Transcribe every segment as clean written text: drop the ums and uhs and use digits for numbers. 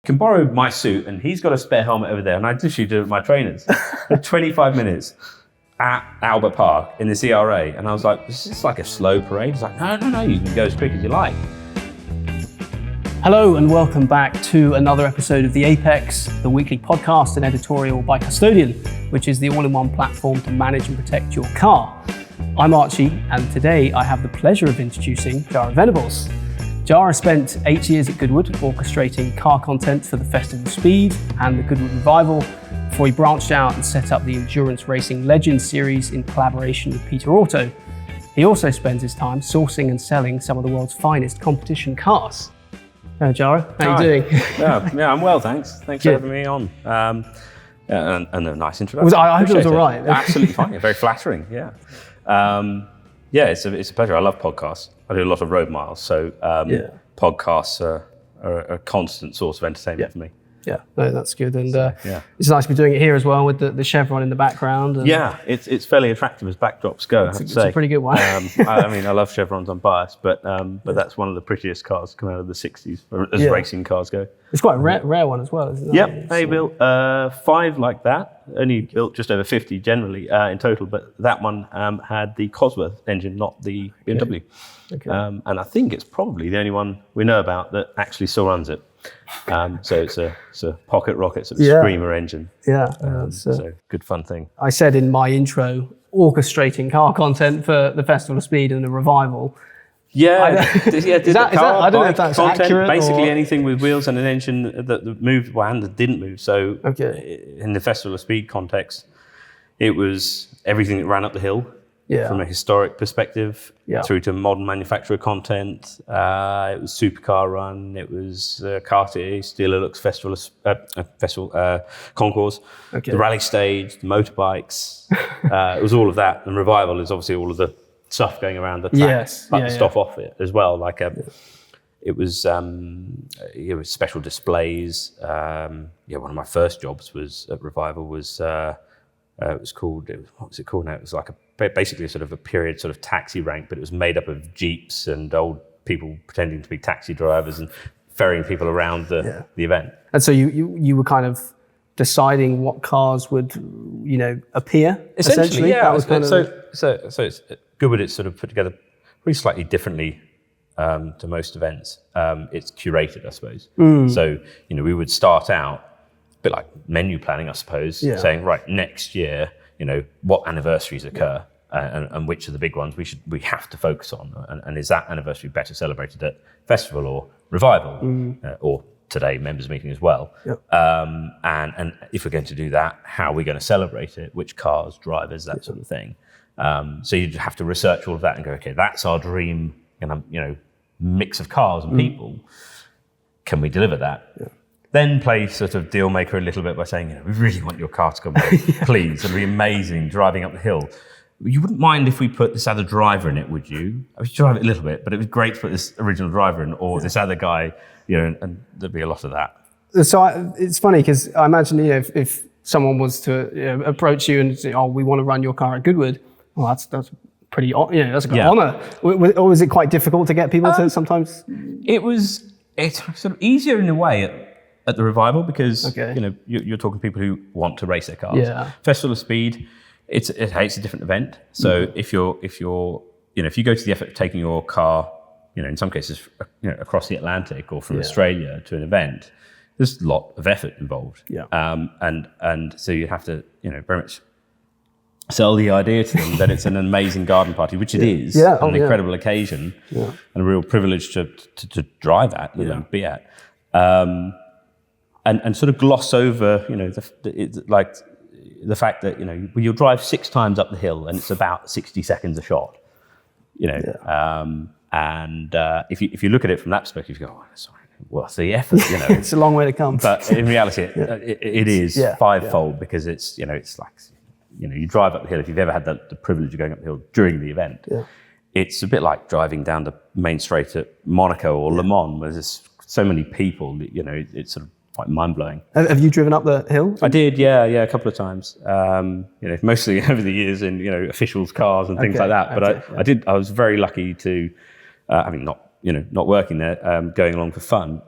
can borrow my suit, and he's got a spare helmet over there, and I literally do it with my trainers. 25 minutes at Albert Park in the CRA, and I was like, this is like a slow parade. He's like, no, you can go as quick as you like. Hello and welcome back to another episode of The Apex, the weekly podcast and editorial by Custodian, which is the all-in-one platform to manage and protect your car. I'm Archie, and today I have the pleasure of introducing Jarrah Venables. Jarrah spent 8 years at Goodwood, orchestrating car content for the Festival of Speed and the Goodwood Revival, before he branched out and set up the Endurance Racing Legends series in collaboration with Peter Auto. He also spends his time sourcing and selling some of the world's finest competition cars. Hello, Jarrah. How are you doing? Yeah, I'm well, thanks. Thanks for having me on. And a nice introduction. I hope it was all right. Absolutely fine. Yeah, very flattering. Yeah. It's a pleasure. I love podcasts. I do a lot of road miles, so podcasts are a constant source of entertainment for me. Yeah, no, that's good, and it's nice to be doing it here as well with the chevron in the background. And it's fairly attractive as backdrops go. It's a pretty good one. I love chevrons. I'm biased, but that's one of the prettiest cars to come out of the '60s as racing cars go. It's quite a rare one as well, isn't it? Yep, they built 5 like that. Only built just over 50 generally in total, but that one had the Cosworth engine, not the BMW. Okay. And I think it's probably the only one we know about that actually still runs it. So it's a pocket rocket sort of screamer engine. So good fun thing. I said in my intro, orchestrating car content for the Festival of Speed and the Revival. I don't know if that's content, accurate. Basically anything with wheels and an engine that moved and that didn't move. So in the Festival of Speed context, it was everything that ran up the hill. From a historic perspective, through to modern manufacturer content. It was supercar run. It was karting, Steeler Festival concourse, the rally stage, the motorbikes. It was all of that. And Revival is obviously all of the stuff going around the track, the stuff off it as well. It was special displays. One of my first jobs was at Revival was. What was it called now? It was like basically a sort of a period sort of taxi rank, but it was made up of jeeps and old people pretending to be taxi drivers and ferrying people around the event. And so you were kind of deciding what cars would appear essentially. Yeah. So it's Goodwood. It's sort of put together pretty slightly differently to most events. It's curated, I suppose. So we would start out. Bit like menu planning, I suppose, saying right next year, what anniversaries occur and which are the big ones we have to focus on, and is that anniversary better celebrated at festival or revival or today members meeting as well? And if we're going to do that, how are we going to celebrate it? Which cars, drivers, that sort of thing. So you have to research all of that and go, okay, that's our dream, mix of cars and people. Can we deliver that? Then play sort of deal maker a little bit by saying, we really want your car to come back, please. It'll be amazing driving up the hill. You wouldn't mind if we put this other driver in it, would you? I would drive it a little bit, but it was great to put this original driver in, or this other guy, and there'd be a lot of that. So it's funny because I imagine, if someone was to approach you and say, we want to run your car at Goodwood, well, that's pretty, that's a good honor. Or was it quite difficult to get people to sometimes? It's sort of easier in a way at the Revival because you're talking to people who want to race their cars. Festival of Speed, it's a different event. So if you go to the effort of taking your car, in some cases across the Atlantic or from Australia to an event, there's a lot of effort involved. And so you have to very much sell the idea to them that it's an amazing garden party, which it is, an incredible occasion and a real privilege to drive at and be at. And sort of gloss over, the fact that you'll drive 6 times up the hill and it's about 60 seconds a shot, And if you look at it from that perspective, you go, sorry, what's the effort? It's a long way to come. But in reality, it is fivefold because it's like you drive up the hill. If you've ever had the privilege of going up the hill during the event, it's a bit like driving down the main straight at Monaco or Le Mans, where there's so many people. It's sort of quite mind-blowing. Have you driven up the hill? I did, a couple of times. Mostly over the years in officials' cars and things like that. But I was very lucky to, having not not working there, going along for fun,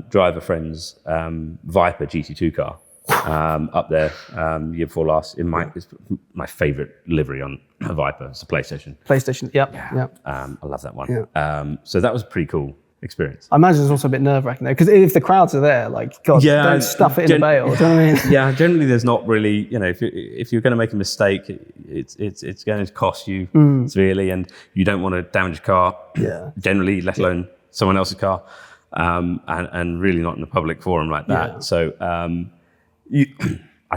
drive a friend's Viper GT2 car up there year before last. It's my favourite livery on a Viper. It's a PlayStation. Yep. I love that one. So that was a pretty cool experience. I imagine it's also a bit nerve-wracking though, because if the crowds are there, like, God, don't stuff it in the bail. Do you know what I mean? Yeah, generally there's not really, if you're going to make a mistake, it's going to cost you severely, and you don't want to damage a car. Generally, let alone someone else's car, and really not in a public forum like that. So I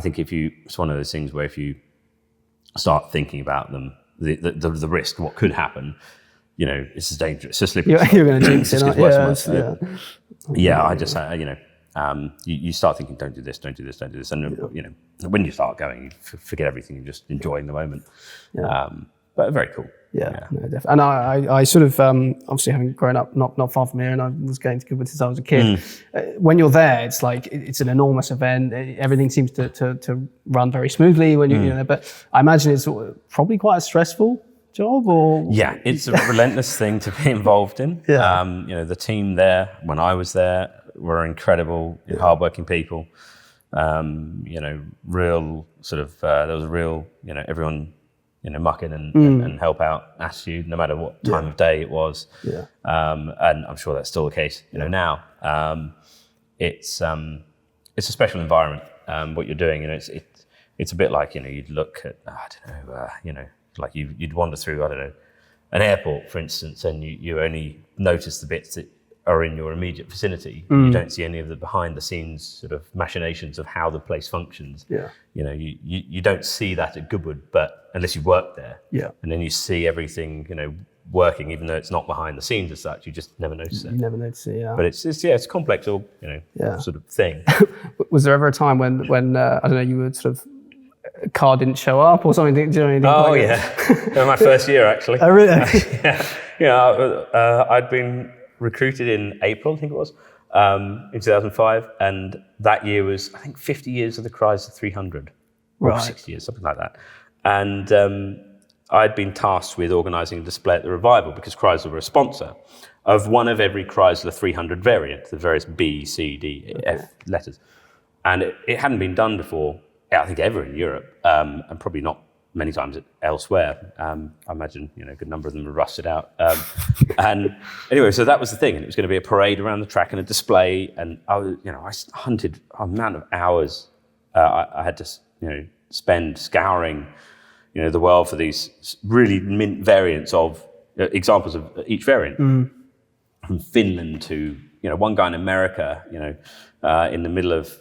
think it's one of those things where if you start thinking about them, the risk, what could happen. This is dangerous. It's a slippery. You're going to jinx it. I just, you start thinking, don't do this, and when you start going, you forget everything and just enjoying the moment. But very cool. No, definitely. And I sort of, obviously having grown up not far from here, and I was going to Goodwood since I was a kid. When you're there, it's like, it's an enormous event. Everything seems to run very smoothly when you're there. But I imagine it's probably quite a stressful job, or? Yeah, it's a relentless thing to be involved in. The team there, when I was there, were incredible, hardworking people. Real sort of, there was a real, everyone, muck in and help out attitude, no matter what time of day it was. And I'm sure that's still the case, now. It's a special environment, what you're doing, it's a bit like, you'd look at, like you'd wander through, I don't know, an airport, for instance, and you only notice the bits that are in your immediate vicinity. You don't see any of the behind the scenes sort of machinations of how the place functions. You don't see that at Goodwood, but unless you work there. And then you see everything, working, even though it's not behind the scenes as such, you just never notice it. You never notice it, But it's a complex, sort of thing. Was there ever a time when I don't know, you would sort of, a car didn't show up or something? Do you know anything? My first year actually. Oh really? I'd been recruited in April, I think it was, in 2005, and that year was, I think, 50 years of the Chrysler 300, or 60 years, something like that. And I'd been tasked with organising a display at the Revival, because Chrysler were a sponsor of one of every Chrysler 300 variant, the various B, C, D, F letters. And it hadn't been done before, I think, ever in Europe, and probably not many times elsewhere. I imagine, a good number of them were rusted out. And anyway, so that was the thing. And it was going to be a parade around the track and a display. And I hunted an amount of hours I had to, spend scouring, the world for these really mint variants of examples of each variant. From Finland to, one guy in America, in the middle of,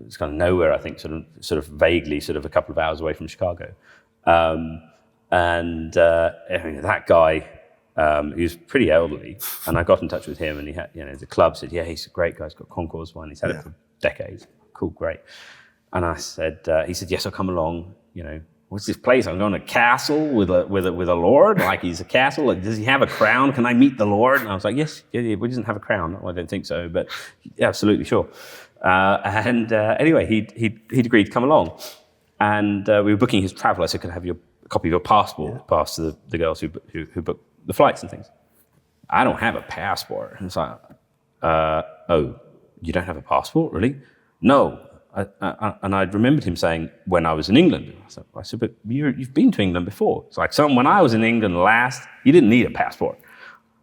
it's kind of nowhere, I think, sort of vaguely, sort of a couple of hours away from Chicago. That guy, he was pretty elderly, and I got in touch with him, and he had, the club said, he's a great guy, he's got Concours one, he's had it for decades. Cool, great. And I said, he said, yes, I'll come along. What's this place? I'm going to a castle with a lord. Like, he's a castle. Like, does he have a crown? Can I meet the lord? And I was like, yes, he doesn't have a crown. Well, I don't think so, but yeah, absolutely, sure. Anyway, he'd agreed to come along, and we were booking his travel. I said, "Can I have a copy of your passport?" Pass to the girls who booked the flights and things. I don't have a passport. And it's like, oh, you don't have a passport, really? No. And I remembered him saying, when I was in England. I said, but you've been to England before. It's like, when I was in England last, you didn't need a passport. I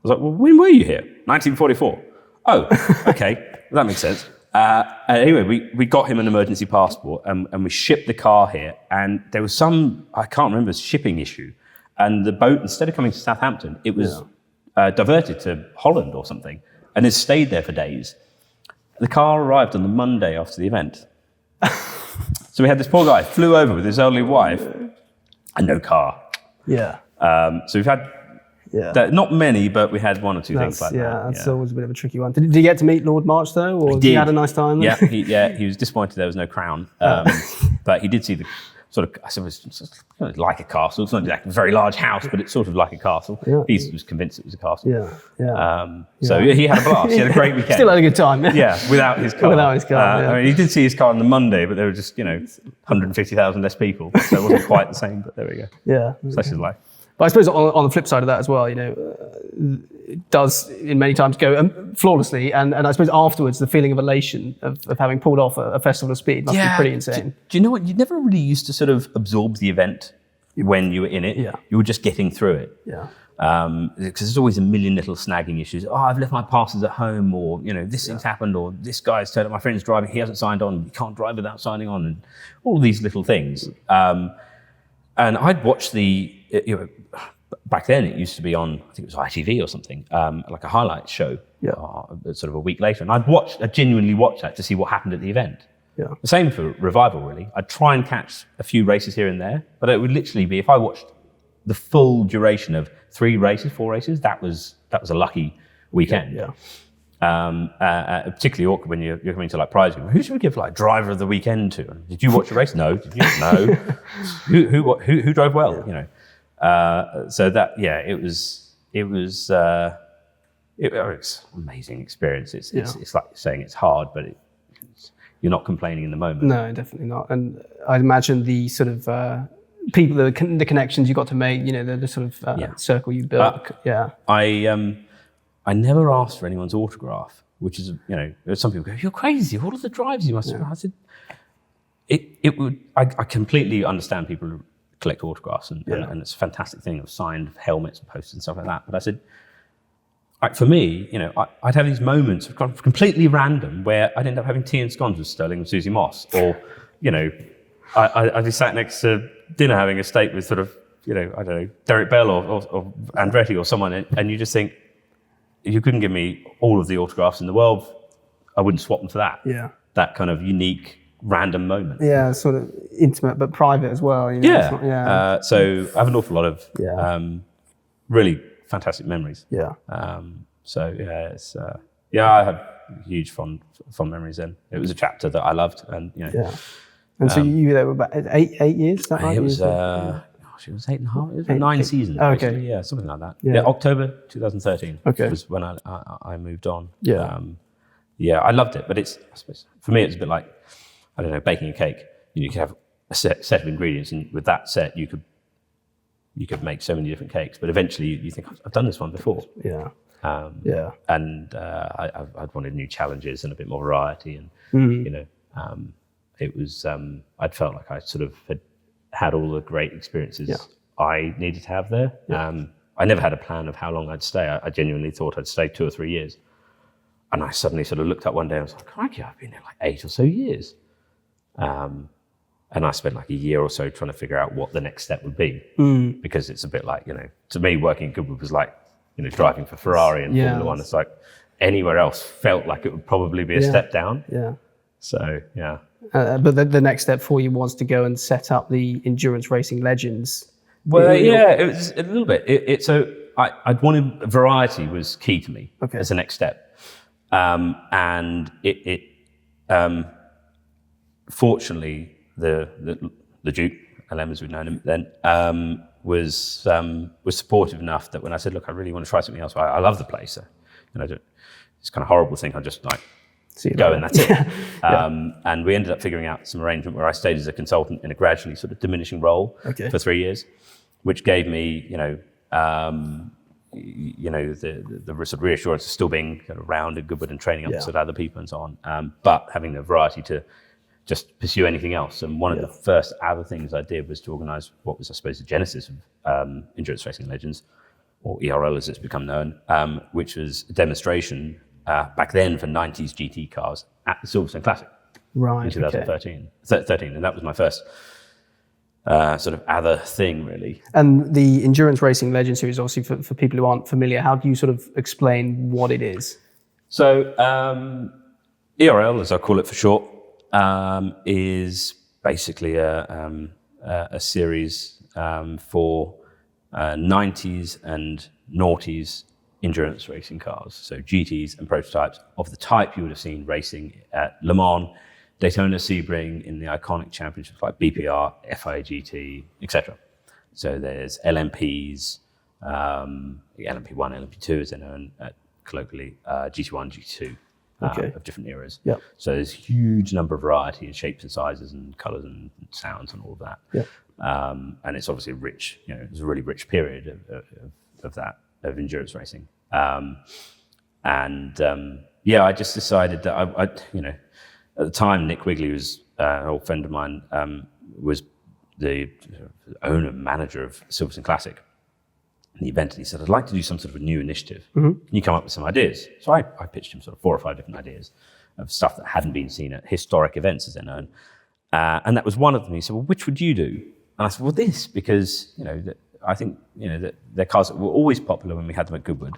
was like, well, when were you here? 1944. Oh, okay, that makes sense. Anyway, we got him an emergency passport, and we shipped the car here, and there was some, I can't remember, shipping issue. And the boat, instead of coming to Southampton, it was diverted to Holland or something, and it stayed there for days. The car arrived on the Monday after the event. So we had this poor guy, flew over with his only wife, and no car. So we've had, not many, but we had one or two things like that. That's always a bit of a tricky one. Did you get to meet Lord March, though, or he had a nice time? He was disappointed there was no crown, but he did see the sort of, I suppose, it's like a castle. It's not exactly a very large house, but it's sort of like a castle. He was convinced it was a castle. So he had a blast. He had a great weekend. Still had a good time. Without his car. I mean, he did see his car on the Monday, but there were just 150,000 less people, so it wasn't quite the same. But there we go. Such is life. But I suppose on the flip side of that as well, does in many times go flawlessly, and I suppose afterwards the feeling of elation of having pulled off a festival of speed must be pretty insane. Do you know what? You never really used to sort of absorb the event when you were in it. Yeah. You were just getting through it. Yeah. Because there's always a million little snagging issues. Oh, I've left my passes at home, or this thing's happened, or this guy's turned up, my friend's driving, he hasn't signed on, you can't drive without signing on, and all these little things. And I'd watched back then it used to be on, I think it was ITV or something, like a highlights show, sort of a week later, and I'd genuinely watch that to see what happened at the event. Yeah. The same for Revival, really. I'd try and catch a few races here and there, but it would literally be, if I watched the full duration of 4 races, that was a lucky weekend. Yeah. Particularly awkward when you're coming to like prize giving. Who should we give like driver of the weekend to? Did you watch the race? No. Did you? No. who drove well? So that it was an amazing experience. It's like saying it's hard, but you're not complaining in the moment. No, definitely not. And I'd imagine the sort of people, the connections you got to make, the sort of circle you built. I never asked for anyone's autograph, which is, some people go, "You're crazy. All of the drives you must have." I said, I completely understand people who collect autographs, and it's a fantastic thing of signed helmets and posters and stuff like that. But I said, for me, I'd have these moments of completely random where I'd end up having tea and scones with Sterling and Susie Moss, or, I'd be sat next to dinner having a steak with sort of, I don't know, Derek Bell or Andretti or someone, and you just think, you couldn't give me all of the autographs in the world, I wouldn't swap them for that. Yeah. That kind of unique, random moment. Yeah, sort of intimate but private as well. So I have an awful lot of really fantastic memories. Yeah. I have huge fond memories then. It was a chapter that I loved, and Yeah. And so you were there about 8 years, is that right? It was it was 8.5. It was 9 seasons. Oh, okay. Basically. Yeah, something like that. Yeah. October 2013 was when I moved on. Yeah. I loved it, but I suppose for me it's a bit like, I don't know, baking a cake. You could have a set of ingredients, and with that set you could make so many different cakes. But eventually you think, I've done this one before. Yeah. And I'd wanted new challenges and a bit more variety, and it was I'd felt like I sort of had all the great experiences I needed to have there. I never had a plan of how long I'd stay. I genuinely thought I'd stay 2 or 3 years, and I suddenly sort of looked up one day and was like, crikey, I've been there like 8 or so years. And I spent like a year or so trying to figure out what the next step would be, because it's a bit like, to me, working at Goodwood was like, driving for Ferrari and Formula One. It's like anywhere else felt like it would probably be a step down. Yeah. So, yeah. But the next step for you was to go and set up the endurance racing legends. Well, it was a little bit. So I'd wanted variety was key to me as the next step. And fortunately, the Duke, LM as we've known him then, was supportive enough that when I said, look, I really want to try something else. I love the place. It's kind of horrible thing. I just like go and that's it. And we ended up figuring out some arrangement where I stayed as a consultant in a gradually sort of diminishing role for 3 years, which gave me, the sort of reassurance of still being kind of around at Goodwood and training opposite other people and so on, but having the variety to just pursue anything else. And one of the first other things I did was to organise what was, I suppose, the genesis of Endurance Racing Legends, or ERL as it's become known, which was a demonstration back then for 90s GT cars at the Silverstone Classic in 2013. And that was my first sort of other thing, really. And the Endurance Racing Legends series, obviously, for people who aren't familiar, how do you sort of explain what it is? So ERL, as I call it for short, is basically a series for 90s and noughties endurance racing cars, so GTs and prototypes of the type you would have seen racing at Le Mans, Daytona, Sebring, in the iconic championships like BPR, FIA GT, etc. So there's LMPs, LMP1, LMP2 as they're known colloquially, GT1, GT2. Of different eras. So there's a huge number of variety in shapes and sizes and colours and sounds and all of that. And it's obviously rich, it's a really rich period of endurance racing. I just decided that I at the time, Nick Wigley was an old friend of mine, was the owner and manager of Silverstone Classic, and the event. And he said, "I'd like to do some sort of a new initiative. Can you come up with some ideas?" So I pitched him sort of 4 or 5 different ideas of stuff that hadn't been seen at historic events, as they're known. And that was one of them. He said, "Well, which would you do?" And I said, "Well, this, because I think that their cars were always popular when we had them at Goodwood,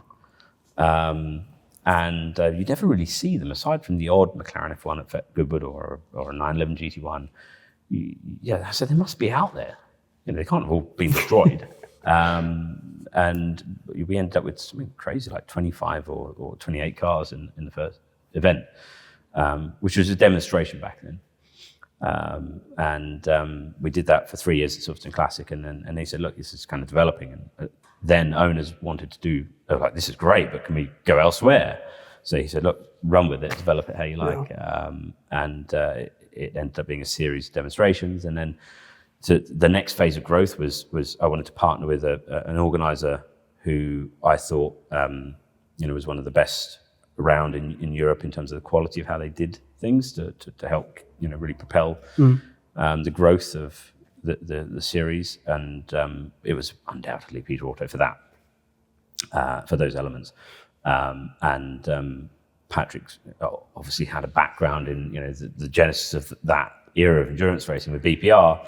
and you never really see them aside from the odd McLaren F1 at Goodwood or a 911 GT1. I said they must be out there. They can't have all been destroyed." And we ended up with something crazy like 25 or 28 cars in the first event, which was a demonstration back then. We did that for 3 years at Silverstone Classic, and they said, "Look, this is kind of developing." And then owners wanted to do, they were like, "This is great, but can we go elsewhere?" So he said, "Look, run with it, develop it how you like." It ended up being a series of demonstrations, and then the next phase of growth was I wanted to partner with an organizer who I thought was one of the best around in Europe in terms of the quality of how they did things to help really propel the growth of the series, and it was undoubtedly Peter Auto for that, for those elements, and Patrick obviously had a background in the genesis of that era of endurance racing with BPR,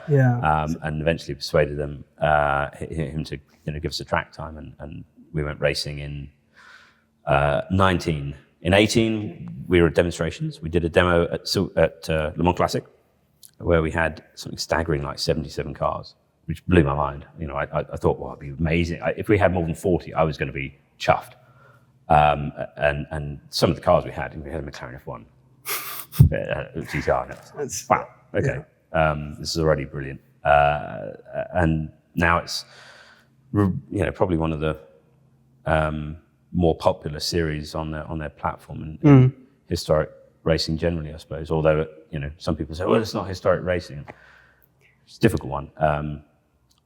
and eventually persuaded him to give us a track time, and we went racing in 19. In 18, we were at demonstrations. We did a demo at Le Mans Classic, where we had something staggering like 77 cars, which blew my mind. I thought, well, it'd be amazing. If we had more than 40, I was going to be chuffed. And some of the cars we had a McLaren F1 GTR. Wow, okay. This is already brilliant. And now it's probably one of the more popular series on their platform and historic racing generally, I suppose. Although some people say, "Well, it's not historic racing." It's a difficult one.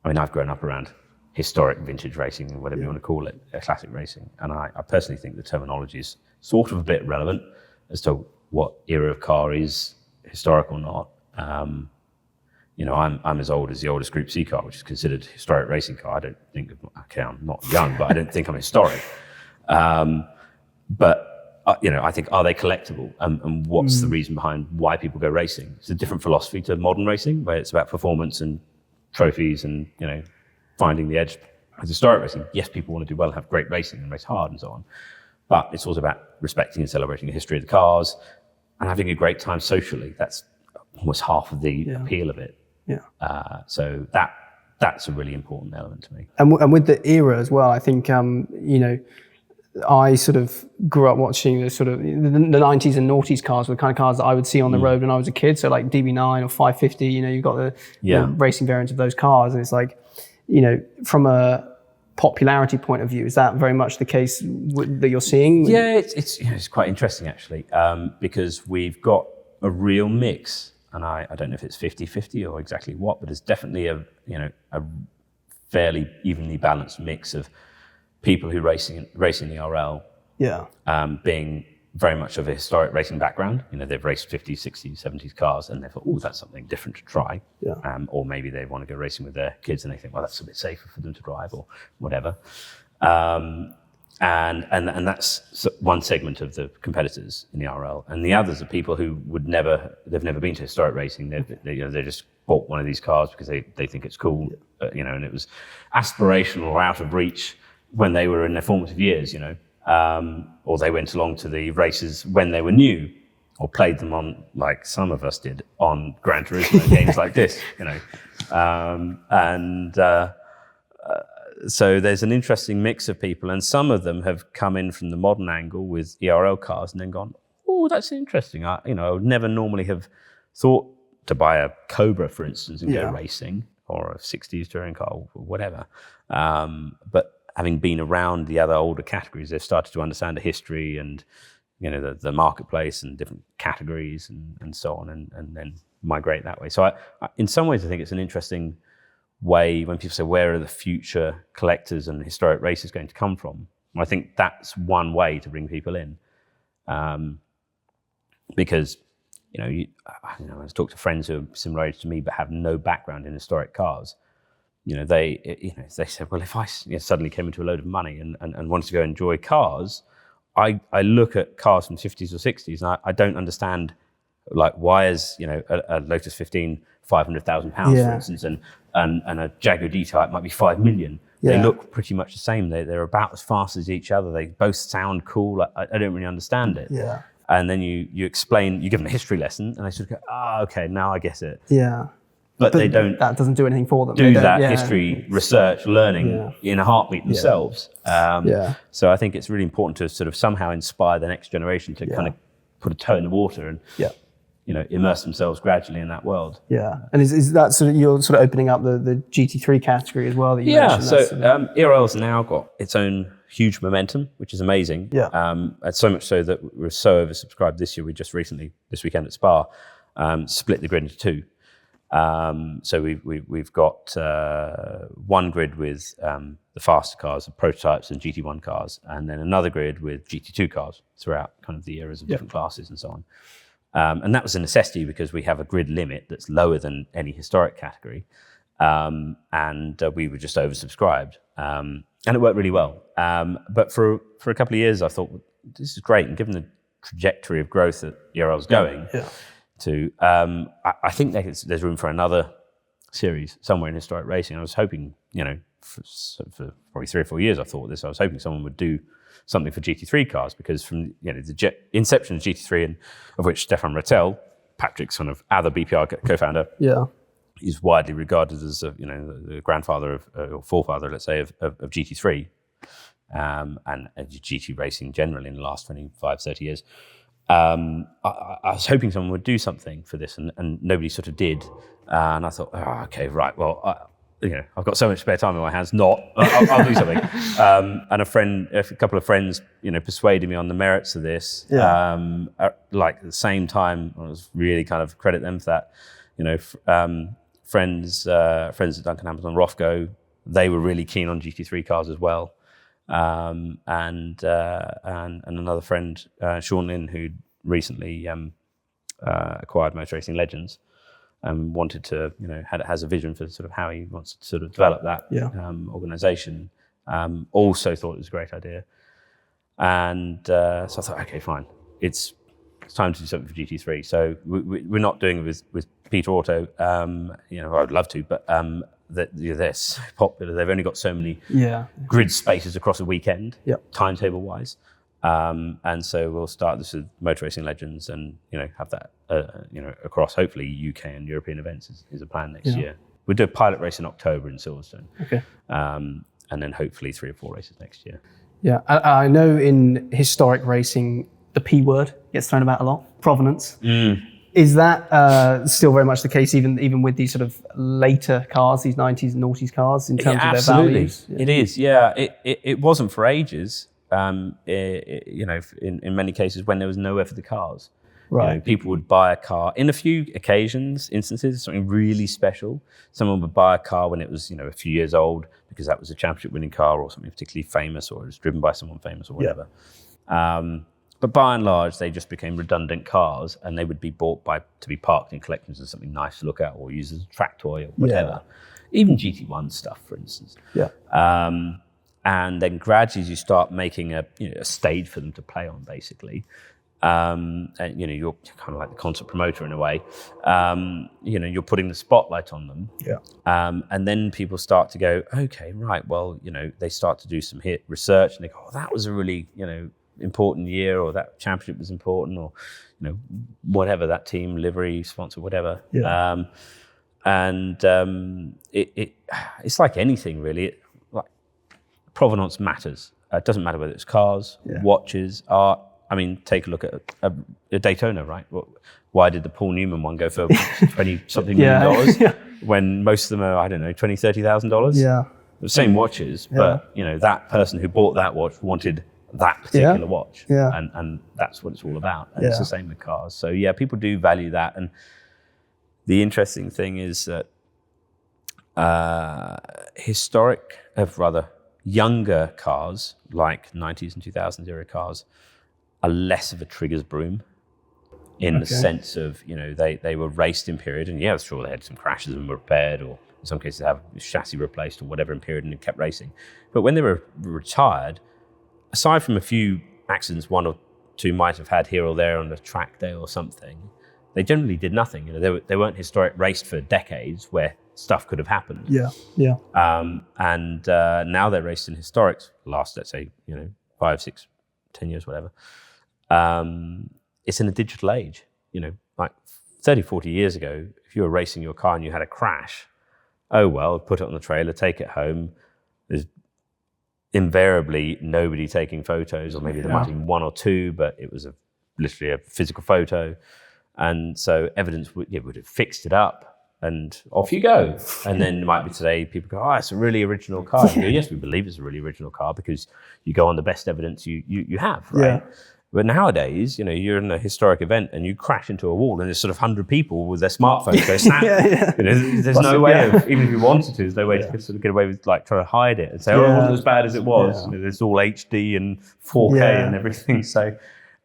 I've grown up around historic vintage racing, or whatever you want to call it, classic racing, and I personally think the terminology is sort of a bit relevant as to what era of car is historic or not. I'm as old as the oldest Group C car, which is considered a historic racing car. I don't think, I'm not young, but I don't think I'm historic. But I think, are they collectible? And what's the reason behind why people go racing? It's a different philosophy to modern racing, where it's about performance and trophies and, finding the edge. As historic racing, yes, people want to do well and have great racing and race hard and so on. But it's also about respecting and celebrating the history of the cars and having a great time socially. That's almost half of the appeal of it. Yeah. So that's a really important element to me. And with the era as well, I think, I sort of grew up watching the 90s and noughties cars were the kind of cars that I would see on the road when I was a kid. So like DB9 or 550, you've got the racing variants of those cars. And it's like, from a popularity point of view, is that very much the case that you're seeing? Yeah, it's quite interesting actually, because we've got a real mix, and I don't know if it's 50-50 or exactly what, but it's definitely a fairly evenly balanced mix of people who racing the RL, being very much of a historic racing background. They've raced 50s, 60s, 70s cars, and they thought, "Oh, that's something different to try." Or maybe they want to go racing with their kids, and they think, "Well, that's a bit safer for them to drive," or whatever. And that's one segment of the competitors in the RL, and the others are people who they've never been to historic racing. They just bought one of these cars because they think it's cool, and it was aspirational or out of reach when they were in their formative years, or they went along to the races when they were new, or played them on, like some of us did, on Gran Turismo games like this, so there's an interesting mix of people, and some of them have come in from the modern angle with ERL cars and then gone, "Oh, that's interesting. I would never normally have thought to buy a Cobra, for instance, and go racing, or a 60s touring car, or whatever." But having been around the other older categories, they've started to understand the history and the marketplace and different categories and so on, and then migrate that way. So I, in some ways, I think it's an interesting way when people say, where are the future collectors and historic races going to come from? I think that's one way to bring people in, because I talk to friends who are similar age to me but have no background in historic cars. They said, well, if I suddenly came into a load of money and wanted to go enjoy cars, I look at cars from the 50s or 60s and I don't understand, like, why is a Lotus 15 £500,000 for instance, and a Jaguar D-Type might be 5 million. They look pretty much the same. They're about as fast as each other. They both sound cool. I don't really understand it. Yeah. And then you explain, you give them a history lesson, and they sort of go, okay, now I get it. Yeah. But they don't. That doesn't do anything for them. Do that history, research, learning in a heartbeat themselves. So I think it's really important to sort of somehow inspire the next generation to kind of put a toe in the water and immerse themselves gradually in that world. Yeah, and is that sort of, you're sort of opening up the GT3 category as well that you mentioned? So ERL's now got its own huge momentum, which is amazing. Yeah. And so much so that we're so oversubscribed this year. We just recently, this weekend at Spa, split the grid into two. So we've got one grid with the faster cars, the prototypes and GT1 cars, and then another grid with GT2 cars throughout kind of the eras of different classes and so on. And that was a necessity because we have a grid limit that's lower than any historic category. And we were just oversubscribed. And it worked really well. But for a couple of years, I thought, well, this is great. And given the trajectory of growth that ERL's going to, I think there's room for another series somewhere in historic racing. I was hoping, for probably 3 or 4 years, I thought this. I was hoping someone would do something for GT3 cars, because from the inception of GT3, and of which Stefan Rattel, Patrick's kind of other BPR co-founder, is widely regarded as the grandfather of, or forefather, let's say, of GT3 and GT racing generally in the last 25, 30 years. I was hoping someone would do something for this, and nobody sort of did. And I thought, okay, right, well, I've got so much spare time in my hands. I'll do something. And a couple of friends, persuaded me on the merits of this. Like at the same time, I was really kind of credit them for that. Friends at Duncan Hamilton Rothko, they were really keen on GT3 cars as well. And another friend, Sean Lynn, who recently acquired Motor Racing Legends, and wanted to, has a vision for sort of how he wants to sort of develop that organisation. Also thought it was a great idea, and so I thought, okay, fine, it's time to do something for GT3. So we're not doing it with Peter Auto. I'd love to, but they're so popular. They've only got so many grid spaces across a weekend, timetable wise. And so we'll start this with Motor Racing Legends, and have that across hopefully UK and European events is a plan next year. We'll do a pilot race in October in Silverstone, and then hopefully 3 or 4 races next year. Yeah, I know in historic racing the P word gets thrown about a lot, provenance. Is that still very much the case, even with these sort of later cars, these 90s and noughties cars, in terms of their values? It is, It wasn't for ages. In many cases when there was nowhere for the cars. Right. People would buy a car in a few instances, something really special. Someone would buy a car when it was, a few years old, because that was a championship winning car or something particularly famous, or it was driven by someone famous or whatever. But by and large, they just became redundant cars, and they would be bought to be parked in collections as something nice to look at, or used as a track toy or whatever. Even GT1 stuff, for instance. And then gradually you start making a stage for them to play on, basically. And you're kind of like the concert promoter in a way. You're putting the spotlight on them. And then people start to go, okay, right, well, they start to do some research, and they go, oh, that was a really, important year, or that championship was important, or, whatever, that team, livery, sponsor, whatever. It's like anything, really. Provenance matters. It doesn't matter whether it's cars, watches, art. I mean, take a look at a Daytona, right? Why did the Paul Newman one go for $20-something million when most of them are, I don't know, $20,000, $30,000? The same watches, but that person who bought that watch wanted that particular watch, and that's what it's all about. And it's the same with cars. So people do value that. And the interesting thing is that younger cars, like 90s and 2000s era cars, are less of a triggers broom in the sense of, they were raced in period, and sure, they had some crashes and were repaired, or in some cases have chassis replaced or whatever in period, and kept racing. But when they were retired, aside from a few accidents, one or two might have had here or there on a track day or something, they generally did nothing. They weren't historic raced for decades where stuff could have happened. And now they're raced in historics, last, let's say, 5, 6, 10 years, whatever. It's in a digital age. Like 30, 40 years ago, if you were racing your car and you had a crash, oh well, put it on the trailer, take it home. There's invariably nobody taking photos, or maybe there might be one or two, but it was literally a physical photo. And so evidence would have fixed it up, and off you go. And then it might be today, people go, it's a really original car. You go, yes, we believe it's a really original car because you go on the best evidence you have, right? Yeah. But nowadays, you're in a historic event and you crash into a wall, and there's sort of 100 people with their smartphones go snap. There's no way of, even if you wanted to, there's no way to sort of get away with like trying to hide it and say, it wasn't as bad as it was. It's all HD and 4K and everything. So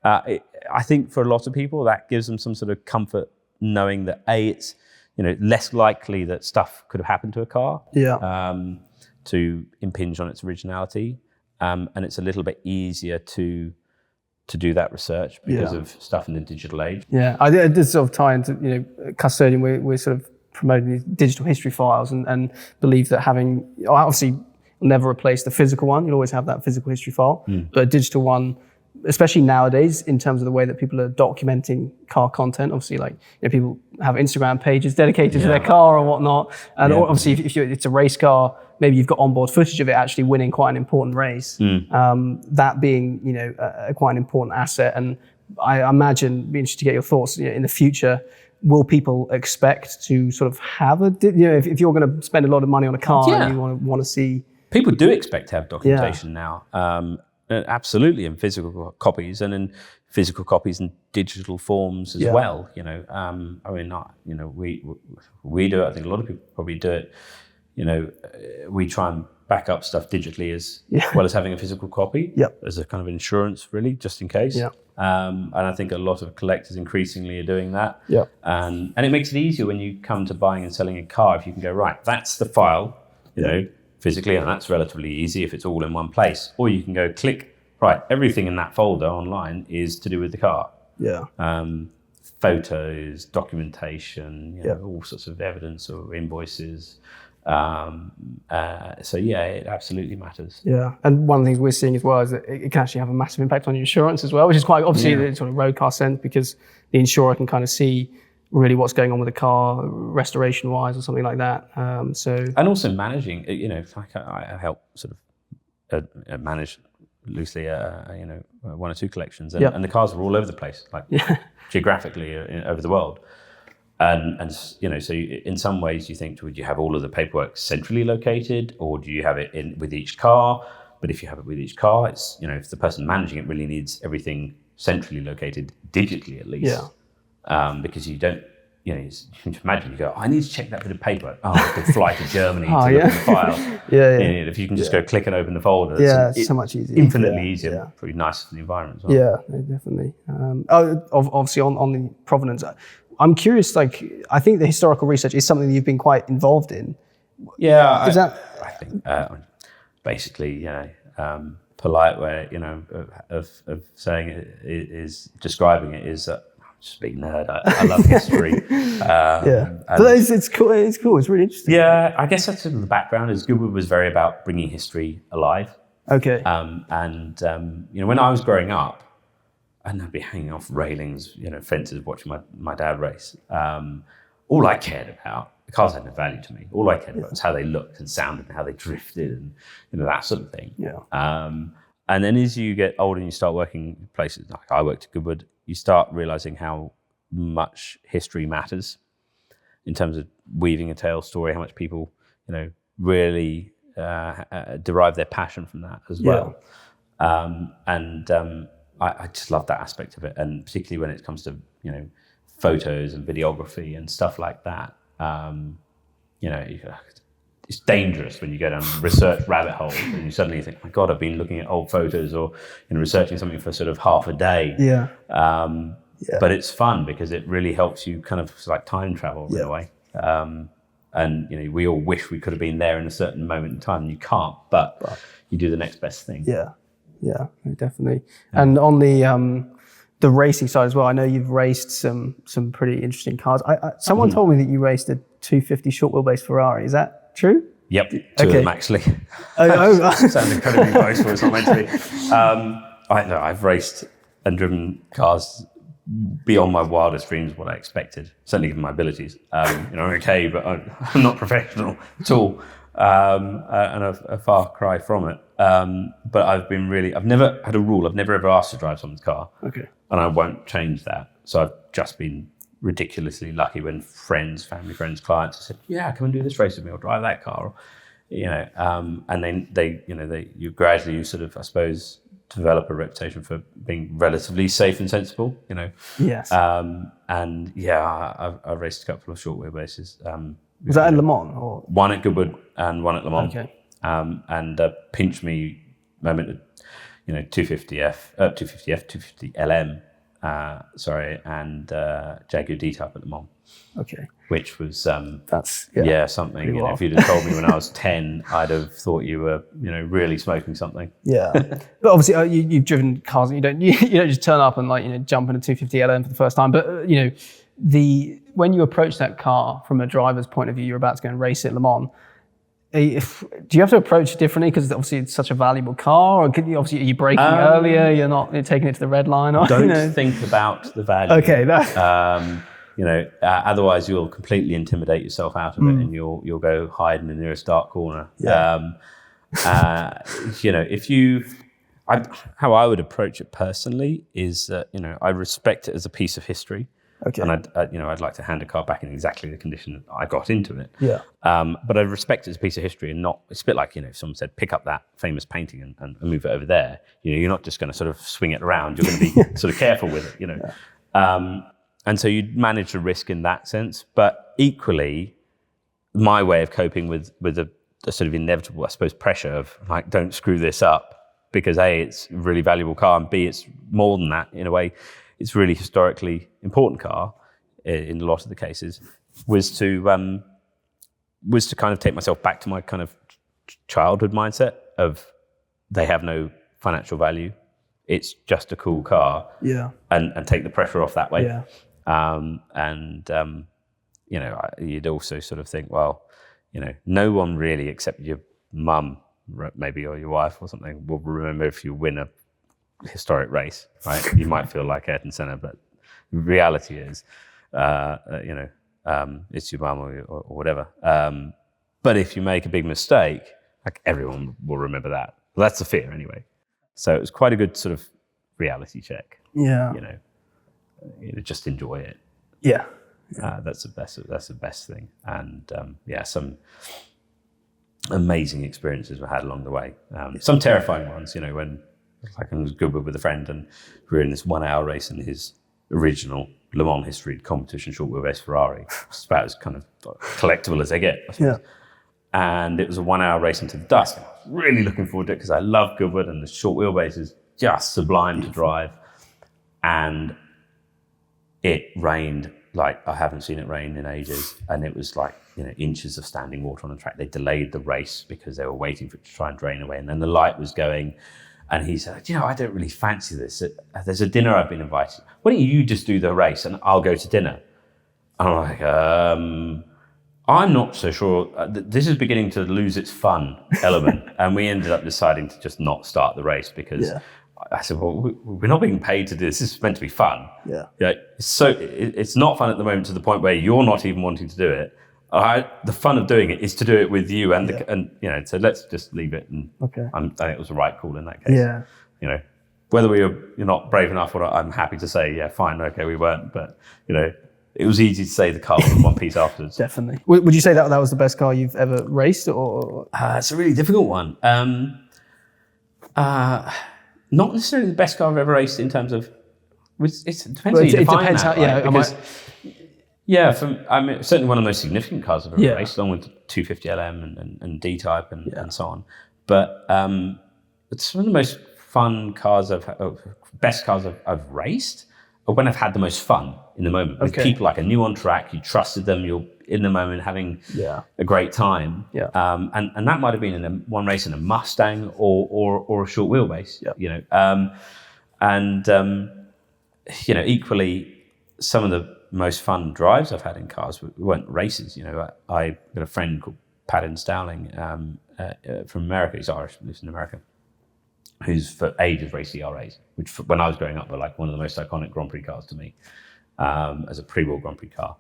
I think for a lot of people, that gives them some sort of comfort knowing that it's less likely that stuff could have happened to a car to impinge on its originality, and it's a little bit easier to do that research because of stuff in the digital age. I did sort of tie into custodian. We're sort of promoting these digital history files and believe that having, obviously never replace the physical one. You'll always have that physical history file, but a digital one, especially nowadays, in terms of the way that people are documenting car content. Obviously, like people have Instagram pages dedicated to their car or whatnot. And obviously, if it's a race car, maybe you've got onboard footage of it actually winning quite an important race. That being, quite an important asset. And I imagine, be interested to get your thoughts. In the future, will people expect to sort of have if you're going to spend a lot of money on a car and you want to see? People do expect to have documentation now. Absolutely, in physical copies and in physical copies and digital forms as well. We do it. I think a lot of people probably do it. We try and back up stuff digitally as well as having a physical copy as a kind of insurance, really, just in case. And I think a lot of collectors increasingly are doing that. And it makes it easier when you come to buying and selling a car if you can go, right, that's the file, physically, and that's relatively easy if it's all in one place. Or you can go click, right, everything in that folder online is to do with the car. Photos, documentation, all sorts of evidence or invoices. It absolutely matters. And one of the things we're seeing as well is that it can actually have a massive impact on your insurance as well, which is quite obviously the sort of road car sense, because the insurer can kind of see really what's going on with the car, restoration wise or something like that. And also managing, like I help sort of manage loosely, one or two collections, and the cars are all over the place, like geographically over the world. And so in some ways you think, would you have all of the paperwork centrally located, or do you have it with each car? But if you have it with each car, it's, if the person managing it really needs everything centrally located digitally at least. Because you don't, you can imagine, you go, I need to check that bit of paper. I have to fly to Germany to look at the file. If you can just go click and open the folder, it's so much easier. Infinitely easier. Pretty nice for the environment as well. Definitely. Obviously on the provenance, I'm curious, I think the historical research is something that you've been quite involved in. I think basically, polite way, of saying it is describing it is just a big nerd. I love history. But it's cool. It's cool. It's really interesting. I guess that's sort of the background. Is Goodwood was very about bringing history alive. Okay. When I was growing up, and I'd be hanging off railings, fences, watching my dad race. All I cared about, the cars had no value to me. All I cared about was how they looked and sounded and how they drifted and that sort of thing. And then as you get older and you start working in places like I worked at Goodwood, you start realizing how much history matters in terms of weaving a tale story, how much people, really derive their passion from that as well. I just love that aspect of it, and particularly when it comes to photos and videography and stuff like that. It's it's dangerous when you go down research rabbit holes and you suddenly think, oh my God, I've been looking at old photos or researching something for sort of half a day. Yeah. But it's fun because it really helps you kind of, it's like time travel in a way. And we all wish we could have been there in a certain moment in time. You can't, but you do the next best thing. Yeah, definitely. And on the racing side as well, I know you've raced some pretty interesting cars. Someone told me that you raced a 250 short wheelbase Ferrari. Is that true? Yep, two of them actually. Sounds incredibly boastful. It's not meant to be. I've raced and driven cars beyond my wildest dreams of what I expected, certainly given my abilities. I'm okay, but I'm not professional at all, and a far cry from it. But I've never had a rule. I've never ever asked to drive someone's car. Okay. And I won't change that. So I've just been ridiculously lucky when family friends, clients have said, yeah, come and do this race with me or drive that car. And then you gradually sort of, I suppose, develop a reputation for being relatively safe and sensible, Yes. And yeah, I've raced a couple of short wheelbases. Was that at Le Mans? Or? One at Goodwood and one at Le Mans. Okay. And pinch me moment, 250F, 250 LM, and Jaguar D-Type at Le Mans. Okay. Which was that's something. If you'd have told me when I was 10, I'd have thought you were really smoking something. Yeah, but obviously you've driven cars and you don't just turn up and jump in a 250 LM for the first time. But when you approach that car from a driver's point of view, you're about to go and race at Le Mans. Do you have to approach it differently because obviously it's such a valuable car, or are you braking earlier? You're not taking it to the red line, or don't think about the value. Okay. Otherwise you'll completely intimidate yourself out of it, and you'll go hide in the nearest dark corner. Yeah. How I would approach it personally is that I respect it as a piece of history. Okay. And I'd like to hand a car back in exactly the condition that I got into it. Yeah. But I respect it as a piece of history, and it's a bit like if someone said pick up that famous painting and move it over there. You're not just going to sort of swing it around. You're going to be sort of careful with it. Yeah. And so you manage the risk in that sense. But equally, my way of coping with a sort of inevitable, I suppose, pressure of don't screw this up, because A, it's a really valuable car, and B, it's more than that in a way. It's really historically important car in a lot of the cases, was to kind of take myself back to my kind of childhood mindset of they have no financial value. It's just a cool car. Yeah. And take the pressure off that way. Yeah. You'd also sort of think, well, no one really except your mum, maybe, or your wife or something, will remember if you win a historic race, right? You might feel like Ayrton Senna, but the reality is, it's your mum or whatever. But if you make a big mistake, everyone will remember that. Well, that's the fear anyway. So it was quite a good sort of reality check. Yeah. Just enjoy it. Yeah. That's the best thing. And some amazing experiences we had along the way. Some terrifying ones, when I was Goodwood with a friend, and we were in this 1 hour race in his original Le Mans history competition short wheelbase Ferrari. It's about as kind of collectible as they get, I suppose. Yeah. And it was a 1 hour race into the dusk. I was really looking forward to it because I love Goodwood, and the short wheelbase is just sublime to drive. And it rained like I haven't seen it rain in ages. And it was inches of standing water on the track. They delayed the race because they were waiting for it to try and drain away. And then the light was going. And he said, I don't really fancy this. There's a dinner I've been invited. Why don't you just do the race and I'll go to dinner? And I'm like, I'm not so sure. This is beginning to lose its fun element. And we ended up deciding to just not start the race because I said, well, we're not being paid to do this. This is meant to be fun. Yeah. So it's not fun at the moment to the point where you're not even wanting to do it. The fun of doing it is to do it with you, so let's just leave it. And I think it was the right call in that case. Yeah. Whether you're not brave enough or not, I'm happy to say, yeah, fine, okay, we weren't, but it was easy to say the car was in one piece afterwards. Definitely. Would you say that was the best car you've ever raced, or? It's a really difficult one. Not necessarily the best car I've ever raced in terms of. It depends how you define that. Yeah, I mean, certainly one of the most significant cars I've ever raced, along with 250LM and D-Type and so on. But it's one of the most fun cars best cars I've raced, or when I've had the most fun in the moment. With people like a new on track, you trusted them, you're in the moment having a great time. Yeah. And that might have been in one race in a Mustang or a short wheelbase, you know. Equally, some of the most fun drives I've had in cars weren't races. You know, I got a friend called Padden Stowling from America. He's Irish, lives in America, who's for ages raced ERAs, which when I was growing up were like one of the most iconic Grand Prix cars to me, as a pre-war Grand Prix car.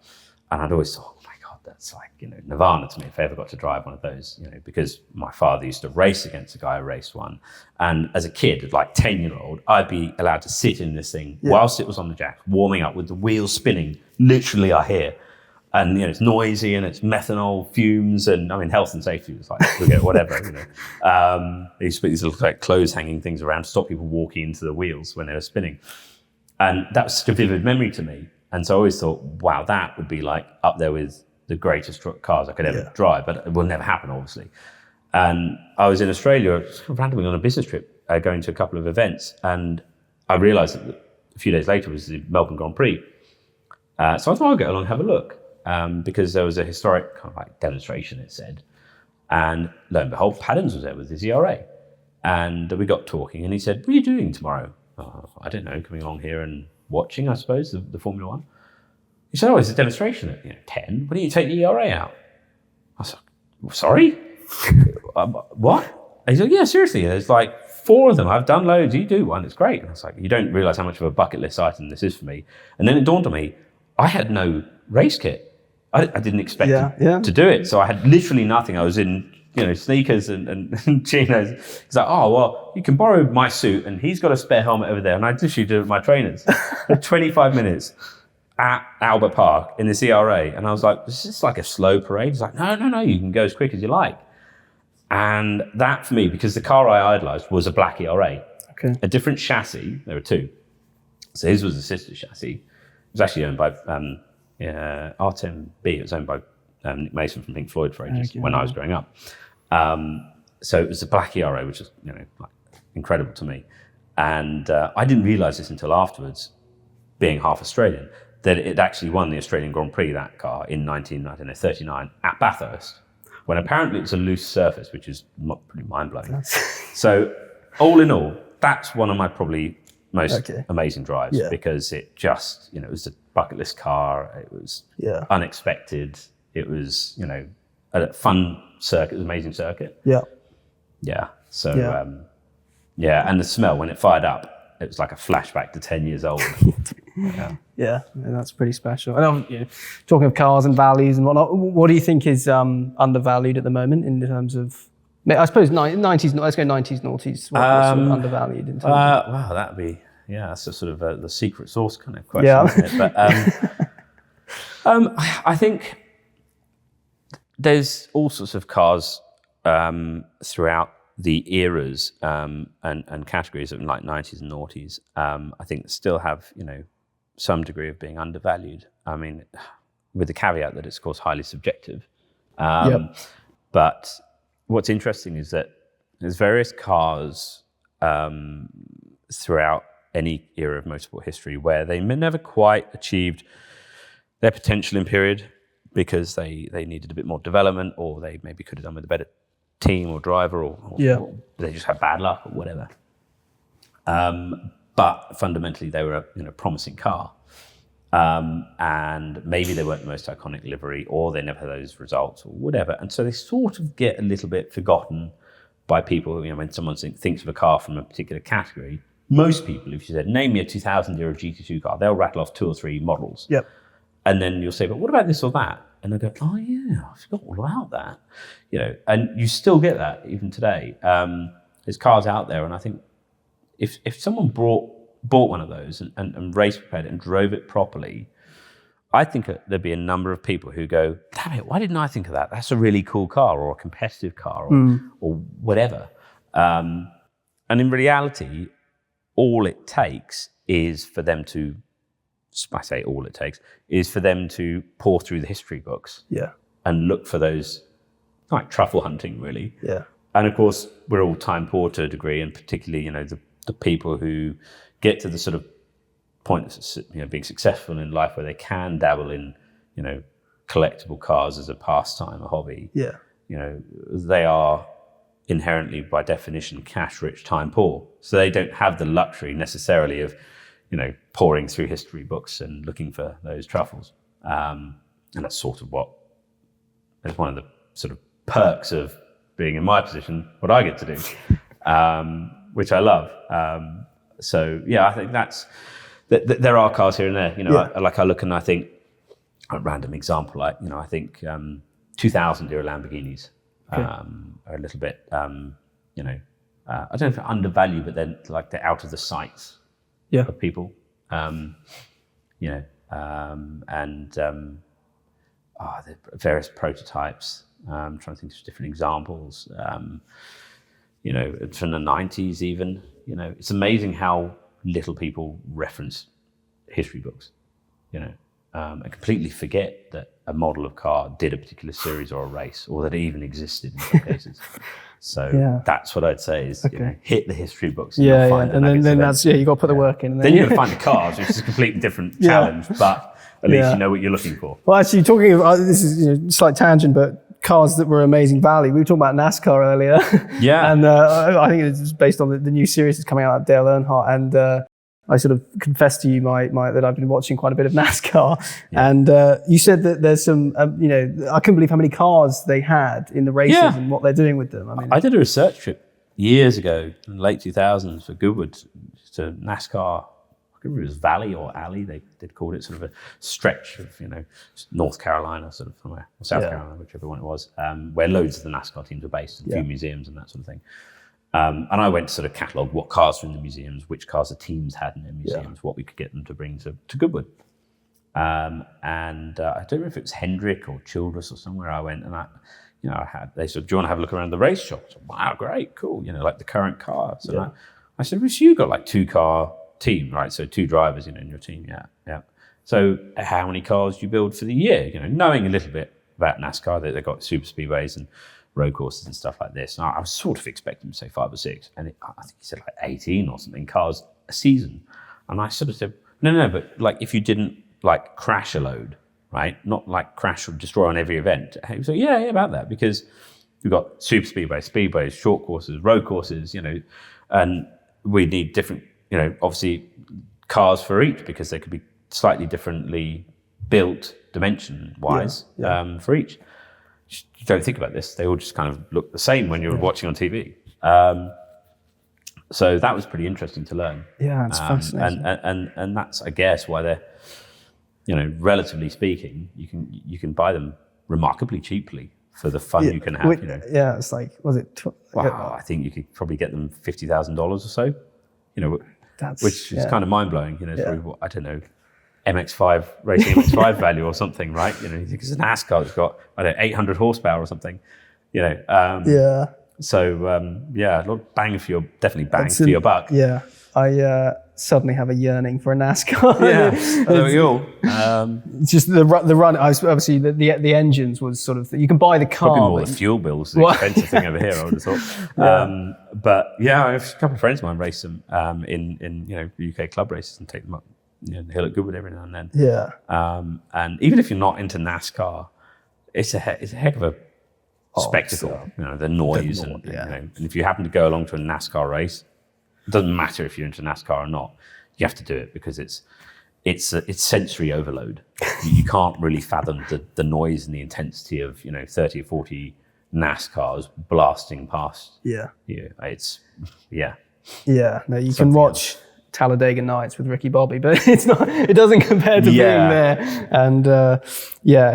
And I'd always thought, oh my God, that's like, you know, nirvana to me if I ever got to drive one of those, you know, because my father used to race against a guy who raced one. And as a kid, like 10-year-old, I'd be allowed to sit in this thing whilst it was on the jack, warming up with the wheels spinning. Literally, I hear. And, you know, it's noisy and it's methanol fumes. And I mean, health and safety was like, forget whatever, you know. They used to put these little like clothes hanging things around to stop people walking into the wheels when they were spinning. And that was such a vivid memory to me. And so I always thought, wow, that would be like up there with the greatest cars I could ever drive, but it will never happen, obviously. And I was in Australia randomly on a business trip, going to a couple of events, and I realized that a few days later was the Melbourne Grand Prix. So I thought I'll go along and have a look, because there was a historic kind of like demonstration, it said. And lo and behold, Paddens was there with his ERA. And we got talking, and he said, what are you doing tomorrow? I don't know, coming along here and watching, I suppose, the Formula One. He said, it's a demonstration at 10. Why don't you take the ERA out? I was like, sorry? What? And he's like, yeah, seriously. There's like 4 of them. I've done loads. You do one. It's great. And I was like, you don't realize how much of a bucket list item this is for me. And then it dawned on me, I had no race kit. I didn't expect to do it. So I had literally nothing. I was in, you know, sneakers and chinos. He's like, oh, well, you can borrow my suit, and he's got a spare helmet over there. And I literally do it with my trainers for 25 minutes at Albert Park in this ERA. And I was like, is this like a slow parade? He's like, no, you can go as quick as you like. And that for me, because the car I idolized was a black ERA, a different chassis. There were 2. So his was a sister chassis. It was actually owned by R10B. It was owned by Nick Mason from Pink Floyd for ages when I was growing up. So it was a black ERA, which was, you know, like incredible to me. And I didn't realize this until afterwards, being half Australian, that it actually won the Australian Grand Prix, that car, in 1939 at Bathurst, when apparently it was a loose surface, which is pretty mind-blowing. So all in all, that's one of my probably most amazing drives, because it just, you know, it was a bucket list car. It was unexpected. It was, you know, a fun circuit. It was an amazing circuit. Yeah. So, and the smell when it fired up, it was like a flashback to 10 years old. Yeah, that's pretty special. And you know, talking of cars and values and whatnot, what do you think is undervalued at the moment in terms of, I suppose 90s, let's go 90s, noughties, what's sort of undervalued in terms of? Wow, that'd be, that's a sort of the secret sauce kind of question, isn't it? But I think there's all sorts of cars throughout the eras and categories of like 90s and noughties, I think still have, you know, some degree of being undervalued. I mean, with the caveat that it's of course highly subjective. But what's interesting is that there's various cars throughout any era of motorsport history where they never quite achieved their potential in period because they needed a bit more development, or they maybe could have done with a better team or driver, or they just had bad luck or whatever. But fundamentally, they were a promising car, and maybe they weren't the most iconic livery, or they never had those results, or whatever. And so they sort of get a little bit forgotten by people. You know, when someone thinks of a car from a particular category, most people, if you said, "Name me a 2000 era GT2 car," they'll rattle off 2 or 3 models. And then you'll say, "But what about this or that?" And they'll go, "Oh yeah, I forgot all about that." You know, and you still get that even today. There's cars out there, and I think if someone bought one of those and race prepared it and drove it properly, I think there'd be a number of people who go, "Damn it, why didn't I think of that? That's a really cool car, or a competitive car, or whatever." And in reality, all it takes is for them to I say all it takes, is for them to pour through the history books and look for those, like truffle hunting, really. Yeah. And of course, we're all time poor to a degree, and particularly, the people who get to the sort of point of being successful in life where they can dabble in, collectible cars as a pastime, a hobby. Yeah. They are inherently, by definition, cash rich, time poor. So they don't have the luxury necessarily of, pouring through history books and looking for those truffles. And that's sort of it's one of the sort of perks of being in my position, what I get to do, which I love. I think there are cars here and there, I look and I think, a random example, I think 2000 era Lamborghinis are a little bit, I don't know if they're undervalued, but then like they're out of the sights of people, the various prototypes. I'm trying to think of different examples, from the 90s even. It's amazing how little people reference history books, and completely forget that a model of car did a particular series or a race, or that it even existed in some cases. So that's what I'd say is, hit the history books. And find and then that's, you got to put the work in. And then you've got to find the cars, which is a completely different challenge, but at least you know what you're looking for. Well, actually, talking about, this is slight tangent, but cars that were amazing value. We were talking about NASCAR earlier. Yeah. And I think it's based on the new series that's coming out of Dale Earnhardt. And I sort of confessed to you that I've been watching quite a bit of NASCAR. Yeah. And you said that there's some, I couldn't believe how many cars they had in the races and what they're doing with them. I did a research trip years ago in the late 2000s for Goodwood to NASCAR. I can't remember if it was Valley or Alley, they'd called it, sort of a stretch of, North Carolina, sort of somewhere, or South Carolina, whichever one it was, where loads of the NASCAR teams were based, and a few museums and that sort of thing. And I went to sort of catalogue what cars were in the museums, which cars the teams had in their museums, what we could get them to bring to Goodwood. I don't know if it was Hendrick or Childress or somewhere I went, and they said, do you want to have a look around the race shop? I said, wow, great, cool, like the current cars. And I said, well, so you've got like 2-car team, right? So 2 drivers, in your team, yeah. So how many cars do you build for the year? Knowing a little bit about NASCAR, they've got super speedways and road courses and stuff like this. And I was sort of expecting to say 5 or 6, and I think he said like 18 or something cars a season. And I sort of said, no, but like if you didn't like crash a load, right? Not like crash or destroy on every event. So yeah, about that, because we've got super speedways, short courses, road courses, and we need different, obviously cars for each, because they could be slightly differently built dimension-wise for each. You don't think about this. They all just kind of look the same when you're watching on TV. So that was pretty interesting to learn. Yeah, it's fascinating. And that's, I guess, why they're, relatively speaking, you can buy them remarkably cheaply for the fun you can have. Yeah, it's like, was it? Wow, I think you could probably get them $50,000 or so. Which is kind of mind blowing. Probably, I don't know, MX5 racing MX5 value or something, right? Because it's a NASCAR that's got 800 horsepower or something. So a lot of bang for your buck. Yeah, I suddenly have a yearning for a NASCAR. Yeah, I know we all. It's just the run. Obviously, the engines was sort of, you can buy the car. Probably more the fuel bills, the expensive thing over here, I would have thought. But yeah, I have a couple of friends of mine race them in UK club races and take them up the hill at Goodwood every now and then. Yeah. And even if you're not into NASCAR, it's a heck of a spectacle. The noise and if you happen to go along to a NASCAR race, it doesn't matter if you're into NASCAR or not. You have to do it because it's sensory overload. You can't really fathom the noise and the intensity of 30 or 40 NASCARs blasting past. Yeah. It's Yeah. No, you can watch Talladega Nights with Ricky Bobby, but it doesn't compare to being there and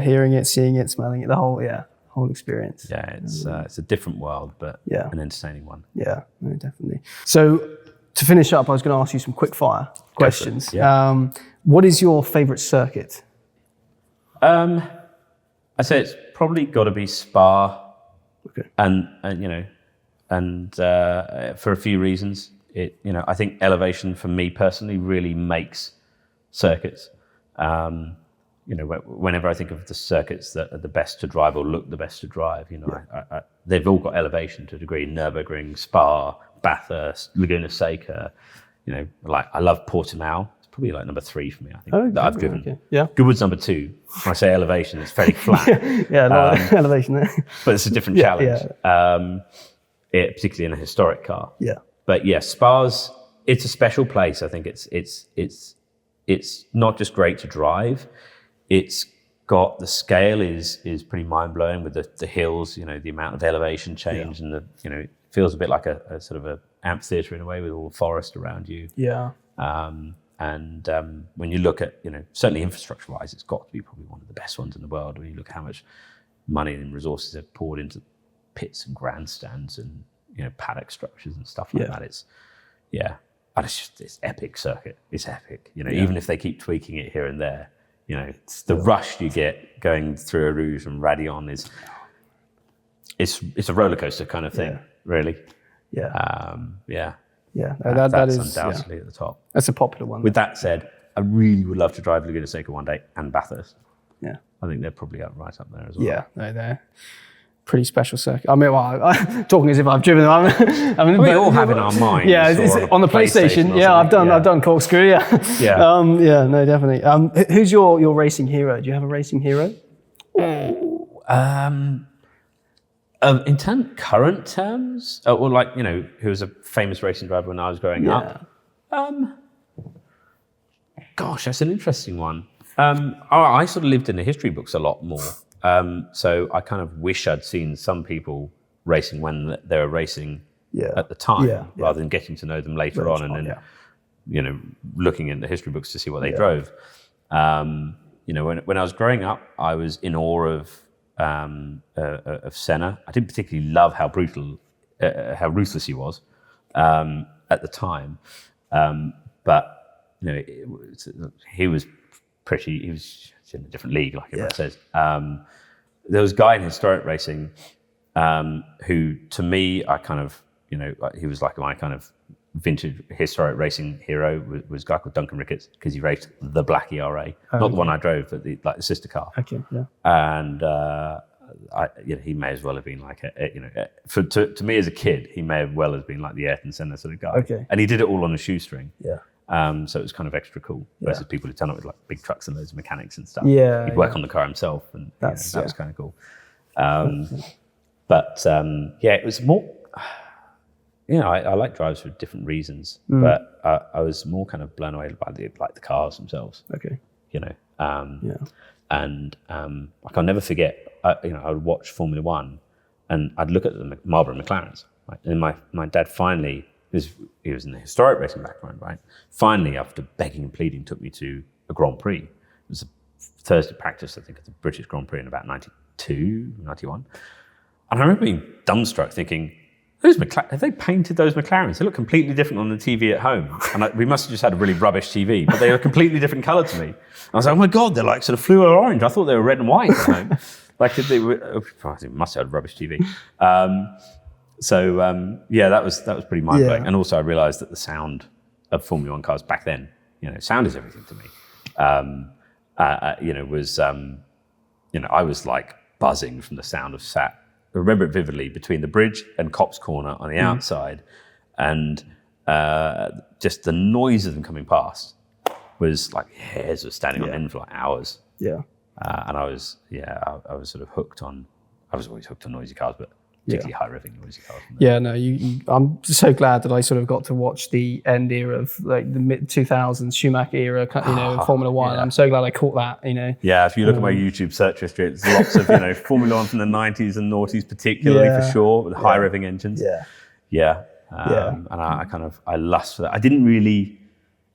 hearing it, seeing it, smelling it, the whole experience. Yeah, it's a different world, but an entertaining one. Yeah, no, definitely. So to finish up, I was going to ask you some quick fire questions. Yeah. What is your favorite circuit? I'd say it's probably got to be Spa. Okay. And for a few reasons. I think elevation for me personally really makes circuits. You know, whenever I think of the circuits that are the best to drive or look the best to drive, you know, they've all got elevation to a degree. Nürburgring, Spa, Bathurst, Laguna Seca. You know, like I love Portimao. It's probably like number 3 for me, I think, that I've driven. Okay. Yeah. Goodwood's number 2. When I say elevation, it's fairly flat. Yeah, a lot of elevation there. But it's a different challenge, particularly in a historic car. Yeah. But yeah, Spa's, it's a special place. I think it's not just great to drive. It's got the scale is pretty mind blowing with the hills. You know, the amount of elevation change and it feels a bit like a sort of a amphitheater in a way with all the forest around you. Yeah. When you look at, you know, certainly infrastructure wise, it's got to be probably one of the best ones in the world. When you look at how much money and resources are poured into pits and grandstands and, you know, paddock structures and stuff like that. And it's epic circuit. It's epic. You know, even if they keep tweaking it here and there. You know, it's the rush you get going through a Rouge and Raidillon it's a roller coaster kind of thing, really. Yeah. That's undoubtedly at the top. That's a popular one. With that said, I really would love to drive Laguna Seca one day and Bathurst. Yeah. I think they're probably right up there as well. Yeah, they're pretty special circuit. I mean, I'm talking as if I've driven them. We all have in our minds. Yeah, it's on the PlayStation. Yeah, I've done Corkscrew. Yeah. Yeah. No, definitely. Who's your racing hero? Do you have a racing hero? In current terms, or like, you know, who was a famous racing driver when I was growing up. Gosh, that's an interesting one. I sort of lived in the history books a lot more. So I kind of wish I'd seen some people racing when they were racing at the time, rather than getting to know them later on and then, you know, looking in the history books to see what they drove. You know, when I was growing up, I was in awe of Senna. I didn't particularly love how ruthless he was at the time, but you know, he was in a different league, like everyone says. There was a guy in historic racing who, to me, I kind of, you know, he was like my kind of vintage historic racing hero. Was a guy called Duncan Ricketts, because he raced the black ERA, not the one I drove, but the sister car. Okay, yeah. And he may as well have been like to me as a kid, he may have well have been like the Ayrton Senna sort of guy. Okay. And he did it all on a shoestring. Yeah. So it was kind of extra cool versus people who turn up with like big trucks and loads of mechanics and stuff. Yeah, he'd work on the car himself, and that was kind of cool. It was more. You know, I like drives for different reasons, but I was more kind of blown away by the cars themselves. Okay. You know, and like I'll never forget. You know, I would watch Formula One, and I'd look at the Marlboro McLarens. Right? And my dad finally. He was in the historic racing background, right? Finally, after begging and pleading, took me to a Grand Prix. It was a Thursday practice, I think, at the British Grand Prix in about 92, 91. And I remember being dumbstruck, thinking, have they painted those McLarens? They look completely different on the TV at home. And we must have just had a really rubbish TV, but they were a completely different colour to me. And I was like, oh my God, they're like sort of fluo orange. I thought they were red and white at home. Like they must have had rubbish TV. That was pretty mind blowing. And also I realised that the sound of Formula One cars back then, you know, sound is everything to me. I was like buzzing from the sound of I remember it vividly, between the bridge and Copse Corner on the outside, and just the noise of them coming past was like hairs were standing on end for like hours. Yeah. And I was sort of hooked on. I was always hooked on noisy cars, but particularly high-revving noisy cars. Yeah, no, I'm so glad that I sort of got to watch the end era of like the mid-2000s Schumacher era, you know, Formula One. Yeah. I'm so glad I caught that, you know. Yeah, if you look at my YouTube search history, there's lots of, you know, Formula One from the 90s and noughties particularly for sure, with high-revving engines. And I lust for that. I didn't really,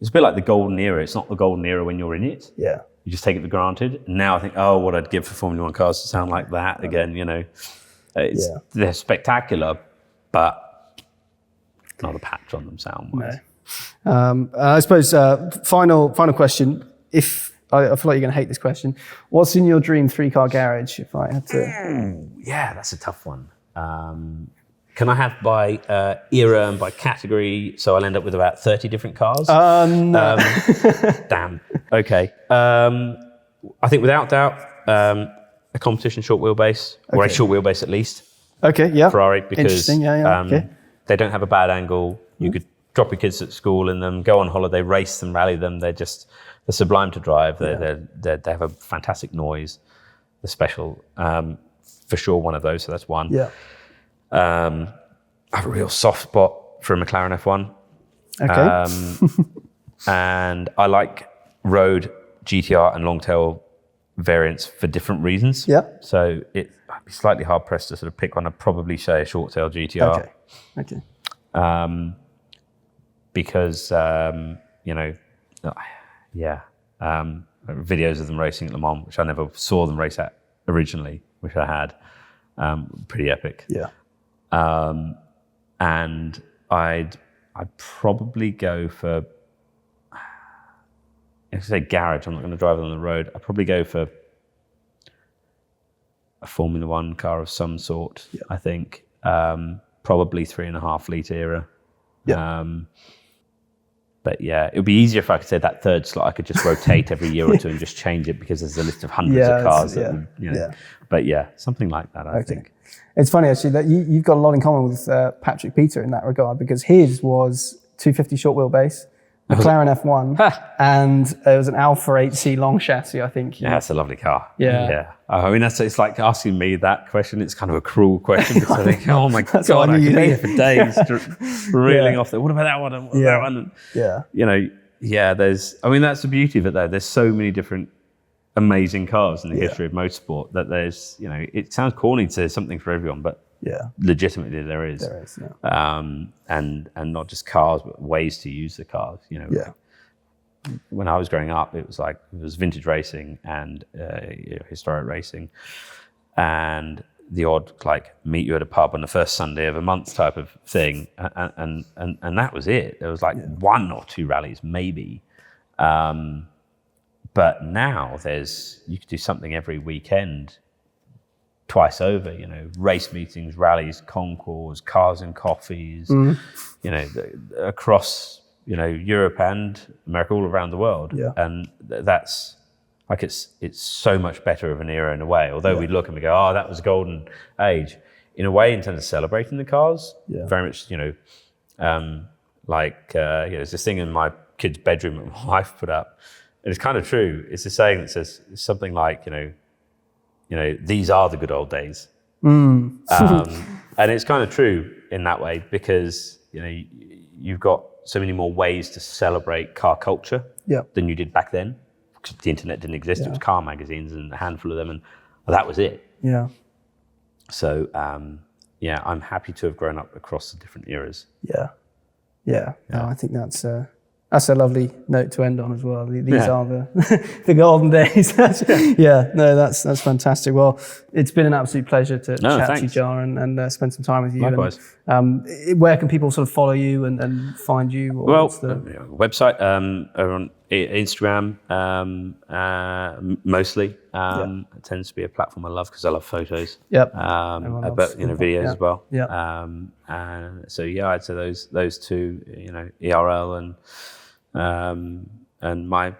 it's a bit like the golden era. It's not the golden era when you're in it. Yeah. You just take it for granted. And now I think, what I'd give for Formula One cars to sound like that again, you know. They're spectacular, but not a patch on them sound-wise. No. I suppose final question. If I feel like you're going to hate this question, what's in your dream 3-car garage? If I had to, that's a tough one. Can I have by era and by category? So I'll end up with about 30 different cars? No. Damn. Okay. I think without doubt, a competition short wheelbase, or a short wheelbase at least. Okay, yeah. Ferrari, because interesting. Okay. they don't have a bad angle. You could drop your kids at school in them, go on holiday, race them, rally them. They're sublime to drive. They have a fantastic noise. They're special. For sure, one of those. So that's one. Yeah. I have a real soft spot for a McLaren F1. Okay. And I like road, GTR, and long tail variants for different reasons. Yeah. So I'd be slightly hard pressed to sort of pick one. I'd probably say a short tail GTR. Okay. Because videos of them racing at Le Mans, which I never saw them race at originally, which I had, pretty epic. Yeah. And I'd probably go for, if I say garage, I'm not going to drive it on the road. I'd probably go for a Formula One car of some sort. Yeah. I think probably 3.5 litre era. Yeah. But yeah, it would be easier if I could say that third slot I could just rotate every year or two and just change it, because there's a list of hundreds of cars. But yeah, something like that, I think. It's funny actually that you've got a lot in common with Patrick Peter in that regard, because his was 250 short wheelbase, McLaren F1, and it was an Alfa 8C long chassis, I think. Yeah, it's a lovely car. Yeah. I mean, it's like asking me that question. It's kind of a cruel question, because I think, oh my God, I could be here for days reeling off there. What about that one? And what about that one? And, that's the beauty of it though. There's so many different amazing cars in the history of motorsport that there's, it sounds corny to say something for everyone, but legitimately there is. There is, and not just cars, but ways to use the cars. When I was growing up, it was vintage racing and historic racing, and the odd meet you at a pub on the first Sunday of a month type of thing, and that was it. There was one or two rallies maybe. But now you could do something every weekend, twice over, race meetings, rallies, concours, cars and coffees, across, Europe and America, all around the world. Yeah. And that's it's so much better of an era in a way. Although we look and we go, oh, that was a golden age. In a way, in terms of celebrating the cars, very much, there's this thing in my kid's bedroom that my wife put up. And it's kind of true. It's a saying that says something like, these are the good old days. And it's kind of true in that way, because, you've got so many more ways to celebrate car culture than you did back then. Because the internet didn't exist. It was car magazines and a handful of them, and that was it. Yeah. So, I'm happy to have grown up across the different eras. Yeah. No, I think that's a lovely note to end on as well. These are the golden days. That's fantastic. Well, it's been an absolute pleasure to chat to you, Jarrah, and spend some time with you. Likewise. And, where can people sort of follow you and find you? Website, over on Instagram, mostly. It tends to be a platform I love because I love photos. But videos as well. And so I'd say those two, ERL and my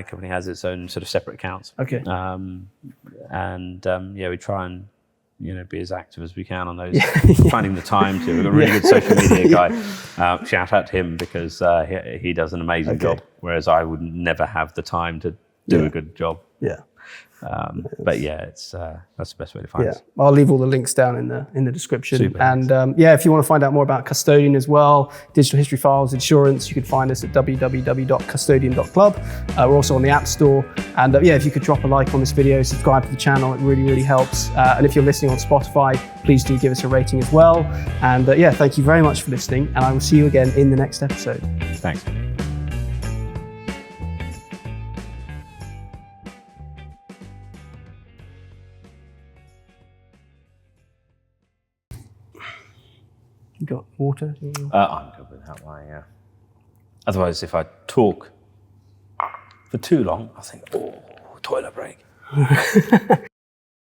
company has its own sort of separate accounts. Okay. We try and be as active as we can on those. Finding the time to. We've got a really good social media guy. Shout out to him, because he does an amazing job, whereas I would never have the time to do a good job. But it's that's the best way to find us. I'll leave all the links down in the description. Super. And if you want to find out more about Custodian as well, digital history files, insurance, you can find us at www.custodian.club. We're also on the App Store. And if you could drop a like on this video, subscribe to the channel, it really, really helps. And if you're listening on Spotify, please do give us a rating as well. And thank you very much for listening. And I will see you again in the next episode. Thanks. You got water? I'm good with that one, yeah. Otherwise, if I talk for too long, I think, toilet break.